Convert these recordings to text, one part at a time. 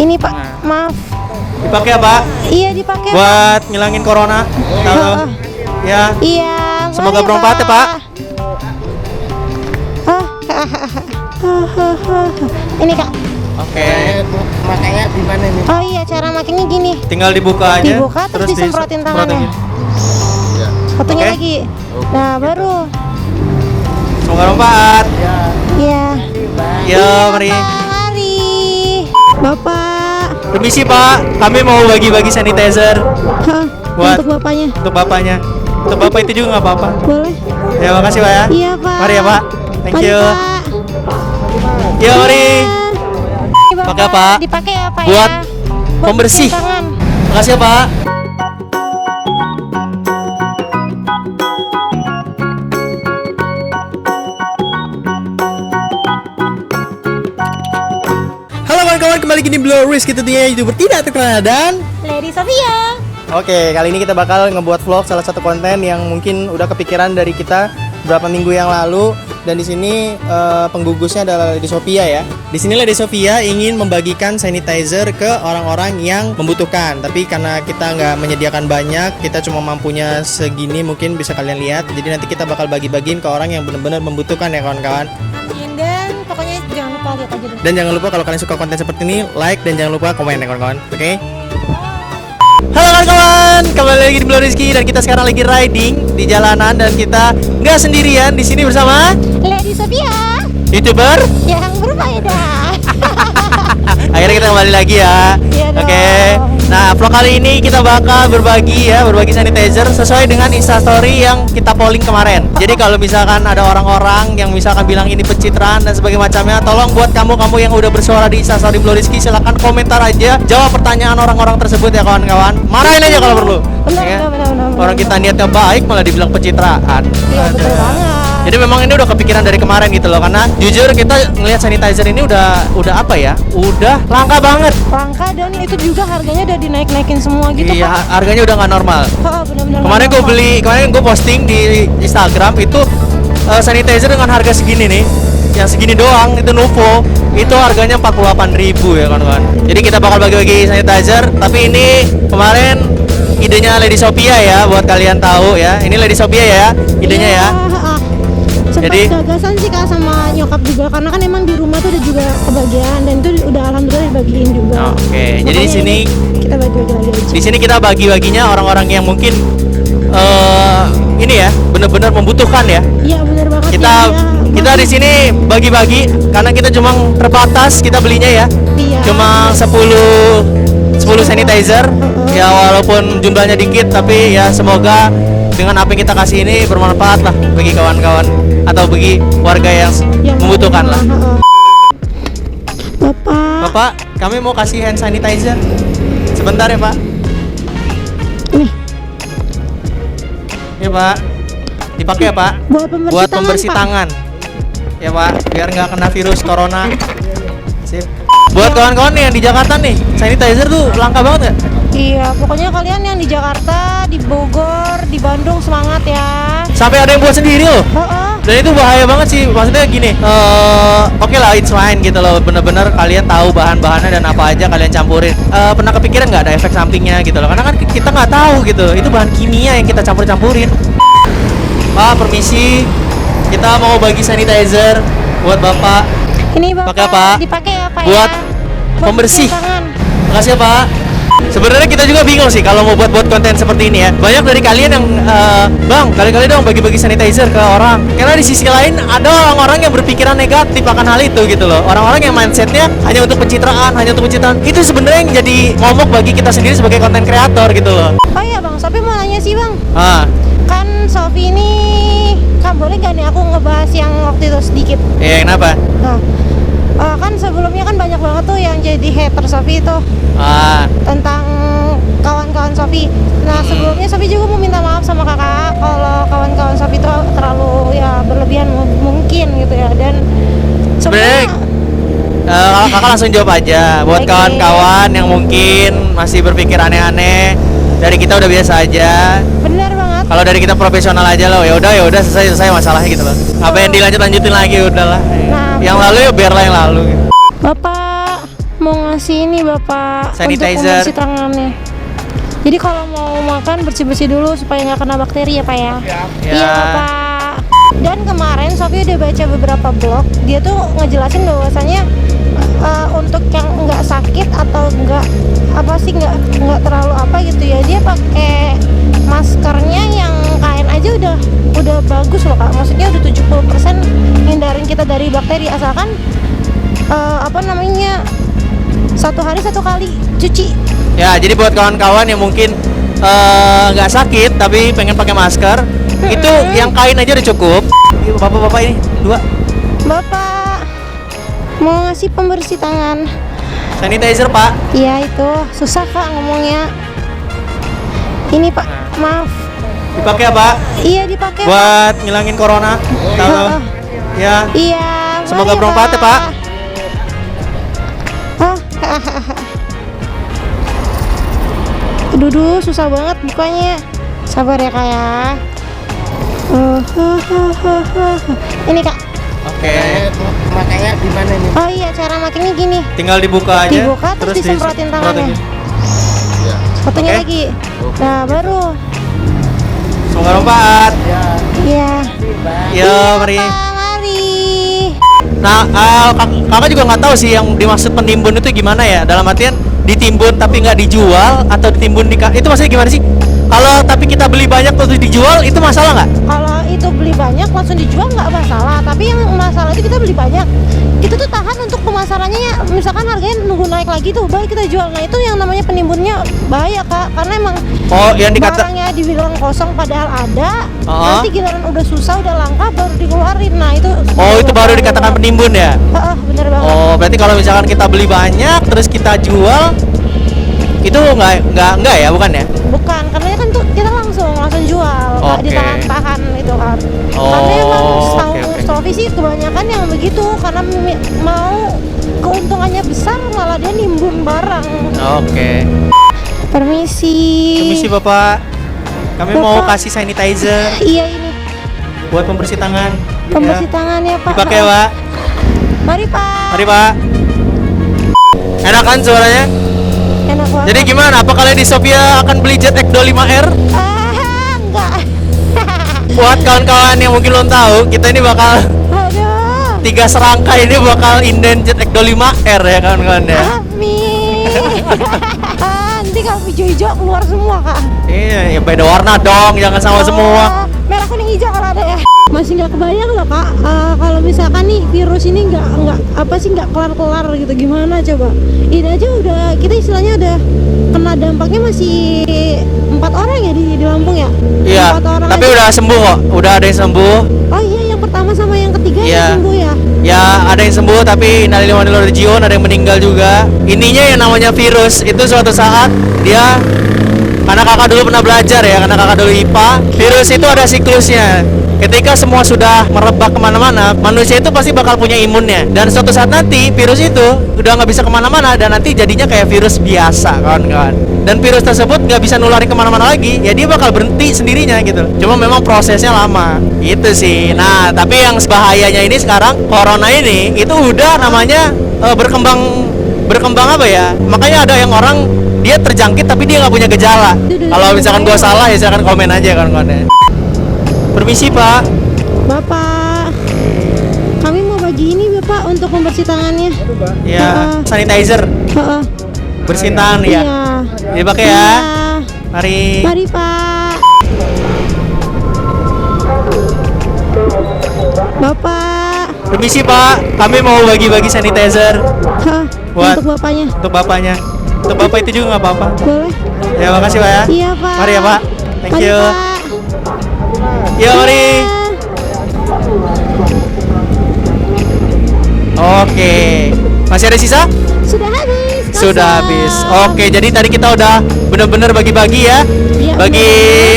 Ini Pak, maaf. Dipakai ya Pak? Iya dipakai. Buat ngilangin corona. Kalau ya. Iya. Semoga mari, bermanfaat ya Pak. Ini Kak. Oke. Makanya gimana nih? Oh iya, cara makainya gini. Tinggal dibuka aja. Dibuka terus disemprotin tangannya. Satunya Oke. lagi. Nah, baru. Semoga bermanfaat. Iya. Ya, mari. Pak, mari. Bapak. Permisi Pak, kami mau bagi-bagi sanitizer Hah, Buat- untuk bapaknya. untuk bapaknya. Untuk bapak itu juga nggak apa-apa. Boleh? Ya, makasih Pak ya. Iya, Pak. Mari ya Pak. Thank Mari, you. Pak. Ya, mari. Ini, Bapak. Pakai, Pak. Dipakai ya, Pak Buat ya. pembersih. cuci tangan. Makasih ya Pak. Halo kawan-kawan, kembali lagi di Blowris, kita tentunya YouTuber tidak terkenal dan Lady Sofia. Oke, kali ini kita bakal ngebuat vlog salah satu konten yang mungkin udah kepikiran dari kita beberapa minggu yang lalu. Dan di sini penggugusnya adalah Lady Sophia ya. Di sini Lady Sophia ingin membagikan sanitizer ke orang-orang yang membutuhkan. Tapi karena kita nggak menyediakan banyak, kita cuma mampunya segini, mungkin bisa kalian lihat. Jadi nanti kita bakal bagi-bagiin ke orang yang benar-benar membutuhkan ya kawan-kawan. Amin. Dan pokoknya jangan lupa lihat aja deh. Dan jangan lupa kalau kalian suka konten seperti ini, like dan jangan lupa komen ya kawan-kawan. Oke? Halo kawan-kawan, kembali lagi di Blow Rizky dan kita sekarang lagi riding di jalanan dan kita nggak sendirian di sini bersama Lady Sofia YouTuber. yang berbeda. Akhirnya kita kembali lagi ya. Iya dong. Oke. Nah, vlog kali ini kita bakal berbagi sanitizer sesuai dengan Instastory yang kita polling kemarin. Jadi kalau misalkan ada orang-orang yang misalkan bilang ini pencitraan dan sebagainya macamnya, tolong buat kamu yang udah bersuara di Instastory Blow Rizky, silakan komentar aja, jawab pertanyaan orang-orang tersebut ya kawan-kawan. Marahin aja kalau perlu. Benar, Ya kan? benar. Orang kita niatnya baik malah dibilang pencitraan. Iya, betul Aduh. banget. Jadi memang ini udah kepikiran dari kemarin gitu loh, karena jujur kita ngelihat sanitizer ini udah apa ya? Udah langka banget. Langka dan itu juga harganya udah dinaik-naikin semua gitu, Iya, Pak. harganya udah nggak normal. Oh, benar-benar. Kemarin gue posting di Instagram itu sanitizer dengan harga segini nih, yang segini doang itu Nuvo, itu harganya 48.000 ya kawan-kawan. Jadi kita bakal bagi-bagi sanitizer, tapi ini kemarin idenya Lady Sophia ya, buat kalian tahu ya. Ini Lady Sophia ya, idenya ya. Sempat Jadi- gagasan sih Kak sama nyokap juga, karena kan emang di rumah tuh udah juga kebagian dan itu udah alhamdulillah dibagiin juga. Oke, jadi di Makanya sini ini kita bagi-bagi lagi aja. di sini kita bagi-baginya orang-orang yang mungkin ini ya, benar-benar membutuhkan ya. Iya benar banget. Kita di sini bagi-bagi karena kita cuma terbatas kita belinya ya. Iya. Cuma 10 sanitizer. Ya walaupun jumlahnya dikit tapi ya semoga dengan apa yang kita kasih ini bermanfaat lah bagi kawan-kawan atau bagi warga yang membutuhkan lah. Bapak. Bapak, kami mau kasih hand sanitizer. Sebentar ya, Pak. Nih, Ya, Pak. Dipakai ya, Pak? buat pembersih Pak. tangan. Ya Pak, biar nggak kena virus corona. Sip. Buat kawan-kawan yang di Jakarta nih, sanitizer tuh langka banget nggak? Iya, pokoknya kalian yang di Jakarta, di Bogor, di Bandung semangat ya. Sampai ada yang buat sendiri loh. Dan itu bahaya banget sih, maksudnya gini. Oke lah, it's fine gitu loh. Bener-bener kalian tahu bahan-bahannya dan apa aja kalian campurin. Pernah kepikiran nggak ada efek sampingnya gitu loh? Karena kan kita nggak tahu gitu. Itu bahan kimia yang kita campur-campurin. Pak, permisi. Kita mau bagi sanitizer buat Bapak. Ini Bapak Pakai apa? dipakai ya Pak Buat ya. pembersih. tangan. Makasih ya Pak. Sebenarnya kita juga bingung sih kalau mau buat konten seperti ini ya. Banyak dari kalian yang Bang, kali-kali dong bagi-bagi sanitizer ke orang. Karena di sisi lain ada orang-orang yang berpikiran negatif akan hal itu gitu loh. Orang-orang yang mindsetnya hanya untuk pencitraan, Itu sebenarnya yang jadi momok bagi kita sendiri sebagai konten kreator gitu loh. Oh iya Bang, Sofi mau nanya sih Bang. Ah, Kan Sofi ini, kan boleh gak nih aku ngebahas yang waktu itu sedikit? ya kenapa? Nah, kan sebelumnya kan banyak banget tuh yang jadi hater Sofi itu Ah, tentang kawan-kawan Sofi. Nah sebelumnya Sofi juga mau minta maaf sama kakak kalau kawan-kawan Sofi itu terlalu ya berlebihan mungkin gitu ya. Dan Sebenarnya, kakak langsung jawab aja buat Oke. kawan-kawan yang mungkin masih berpikir aneh-aneh. Dari kita udah biasa aja. benar banget. Kalau dari kita profesional aja loh, ya udah selesai masalahnya gitu loh. Apa yang lanjutin lagi udahlah. Nah, Yang lalu ya biarlah yang lalu. Bapak mau ngasih ini Bapak Sanitizer. untuk pembersih tangannya. Jadi kalau mau makan bersih-bersih dulu supaya nggak kena bakteri ya Pak ya. Ya. Iya Bapak. Dan kemarin Sofi udah baca beberapa blog, dia tuh ngejelasin bahwasanya untuk yang nggak sakit atau nggak terlalu apa gitu ya, dia pakai maskernya yang kain aja udah bagus loh Kak. Maksudnya udah 70% hindarin kita dari bakteri asalkan satu hari satu kali cuci. Ya, jadi buat kawan-kawan yang mungkin nggak sakit tapi pengen pakai masker, itu yang kain aja udah cukup. Bapak-bapak ini dua. Bapak mau ngasih pembersih tangan. Sanitizer Pak. Iya itu susah Kak ngomongnya. Ini Pak, maaf. Dipakai apa? Iya dipakai. Buat ngilangin corona. Tahu? Ya. Iya. Semoga mari, bermanfaat ya Pak. Oh. Duduh, susah banget bukanya. Sabar ya Kak ya. Ini Kak. Oke. Makanya di mana ini? Oh iya, cara makinnya gini. Tinggal dibuka aja. Dibuka terus disemprotin tangannya. Satunya Oke. lagi. Nah, baru. Semoga bermanfaat. Iya. Yo, mari. Pak, mari. Nah, kakak juga nggak tahu sih yang dimaksud penimbun itu gimana ya. Dalam artian ditimbun tapi nggak dijual atau ditimbun itu maksudnya gimana sih? Kalau tapi kita beli banyak terus dijual itu masalah nggak? Kalau itu beli banyak langsung dijual nggak masalah, tapi yang masalah itu kita beli banyak, kita tuh tahan untuk pemasarannya ya. Misalkan harganya nunggu naik lagi tuh baru kita jual. Nah itu yang namanya penimbunnya bahaya Kak, karena emang Yang dikata barangnya dibilang kosong padahal ada, Oh. nanti giliran udah susah udah langka baru dikeluarin. Nah itu itu baru dikatakan penimbun ya? Bener banget. Berarti kalau misalkan kita beli banyak terus kita jual itu nggak ya, bukan ya? Bukan, karena kan tuh kita langsung jual, nggak Oke. ditahan-tahan itu kan. Oh, Karena emang setahu oke. Sofi sih kebanyakan yang begitu, karena mau keuntungannya besar malah dia nimbun barang. Oke. Permisi. Permisi Bapak. Kami mau Bapak. kasih sanitizer Iya ini buat pembersih tangan. pembersih tangan ya Pak. Dipakai ya, Pak. Mari Pak. Mari Pak. Enak kan suaranya? Enak banget. Jadi gimana? Apa kalian di Sophia akan beli Jet X25R? Enggak. Buat kawan-kawan yang mungkin belum tahu, kita ini bakal Aduh. 3 serangkai ini bakal inden Jet X25R ya kawan-kawan ya. Amin. Nanti kalau hijau-hijau keluar semua Kak. Iya, ya beda warna dong, jangan sama semua. Merah kuning hijau kalau ada ya. Masih nggak kebayang loh Kak, kalau misalkan nih virus ini nggak kelar-kelar gitu, gimana coba? Ini aja udah kita istilahnya udah kena dampaknya masih 4 orang ya di Lampung ya. Iya, 4 orang tapi aja. udah sembuh kok, udah ada yang sembuh. Oh iya, yang pertama sama yang ketiga Iya. yang sembuh ya. Ya ada yang sembuh tapi innalillahi wa inna ilaihi raji'un, ada yang meninggal juga. Intinya yang namanya virus itu suatu saat dia, karena kakak dulu pernah belajar ya, karena kakak dulu IPA, virus itu ada siklusnya. Ketika semua sudah merebak kemana-mana, manusia itu pasti bakal punya imunnya. Dan suatu saat nanti virus itu udah nggak bisa kemana-mana dan nanti jadinya kayak virus biasa, kawan-kawan. Dan virus tersebut nggak bisa nularin kemana-mana lagi, ya dia bakal berhenti sendirinya gitu. Cuma memang prosesnya lama, itu sih. Nah, tapi yang bahayanya ini sekarang corona ini itu udah namanya berkembang apa ya? Makanya ada yang orang dia terjangkit tapi dia nggak punya gejala. Kalau misalkan gua salah ya silakan komen aja kawan-kawan ya. Permisi Pak. Bapak, kami mau bagi ini Bapak untuk membersih tangannya. Ya, sanitizer. Heeh. Bersihin tangan ya. Iya. Dipakai ya. Iya. Mari. Mari Pak. Bapak. Permisi Pak, kami mau bagi-bagi sanitizer Hah, Buat- untuk bapaknya. untuk bapaknya. Untuk bapak itu juga nggak apa-apa. Boleh? Ya makasih Pak ya. Iya Pak. Mari ya Pak. Thank Mari, you. Pak. Ya mari. Iya. Oke. Masih ada sisa? Sudah habis. Sudah kosong. habis. Oke, jadi tadi kita udah benar-benar bagi-bagi ya. Iya, Bagi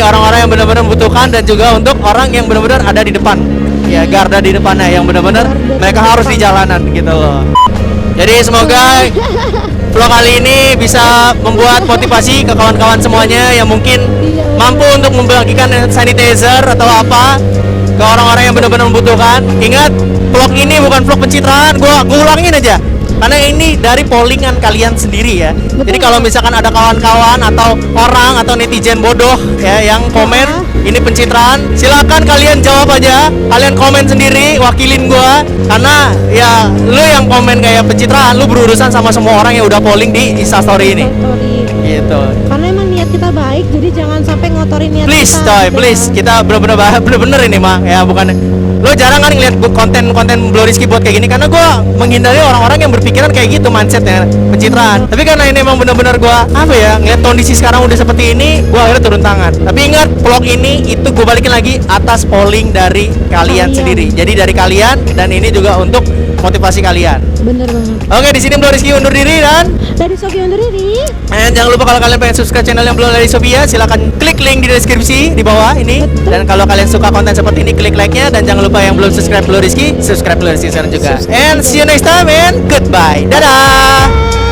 orang-orang yang benar-benar membutuhkan dan juga untuk orang yang benar-benar ada di depan. Ya, garda di depannya yang benar-benar mereka harus di jalanan gitu loh. Jadi semoga vlog kali ini bisa membuat motivasi ke kawan-kawan semuanya yang mungkin mampu untuk membagikan sanitizer atau apa ke orang-orang yang benar-benar membutuhkan. Ingat, vlog ini bukan vlog pencitraan. Gua ulangin aja. Karena ini dari pollingan kalian sendiri ya. Jadi kalau misalkan ada kawan-kawan atau orang atau netizen bodoh ya yang komen ini pencitraan, silakan kalian jawab aja. Kalian komen sendiri, wakilin gua. Karena ya lu yang komen kayak pencitraan, lu berurusan sama semua orang yang udah polling di Instastory ini. Story. Gitu. Karena emang niat kita baik, jadi jangan sampai ngotorin niat Please kita. coy, gitu please. ya. Kita bener-bener ini mah ya, bukan lo jarang kan ngeliat konten Bloriski buat kayak gini karena gua menghindari orang-orang yang berpikiran kayak gitu mindsetnya pencitraan. Tapi karena ini emang bener-bener gua apa ya ngeliat kondisi sekarang udah seperti ini, gua akhirnya turun tangan. Tapi ingat vlog ini itu gua balikin lagi atas polling dari kalian sendiri. Jadi dari kalian dan ini juga untuk motivasi kalian. Bener banget. Oke, di sini Bloriski undur diri dan Dari Sofi undur diri. jangan lupa kalau kalian pengen subscribe channel yang belum dari Sophia, silakan klik link di deskripsi di bawah ini. Dan kalau kalian suka konten seperti ini, klik like-nya dan jangan lupa yang belum subscribe Bloriski, subscribe Bloriski sekarang juga. And see you next time and goodbye. Dadah.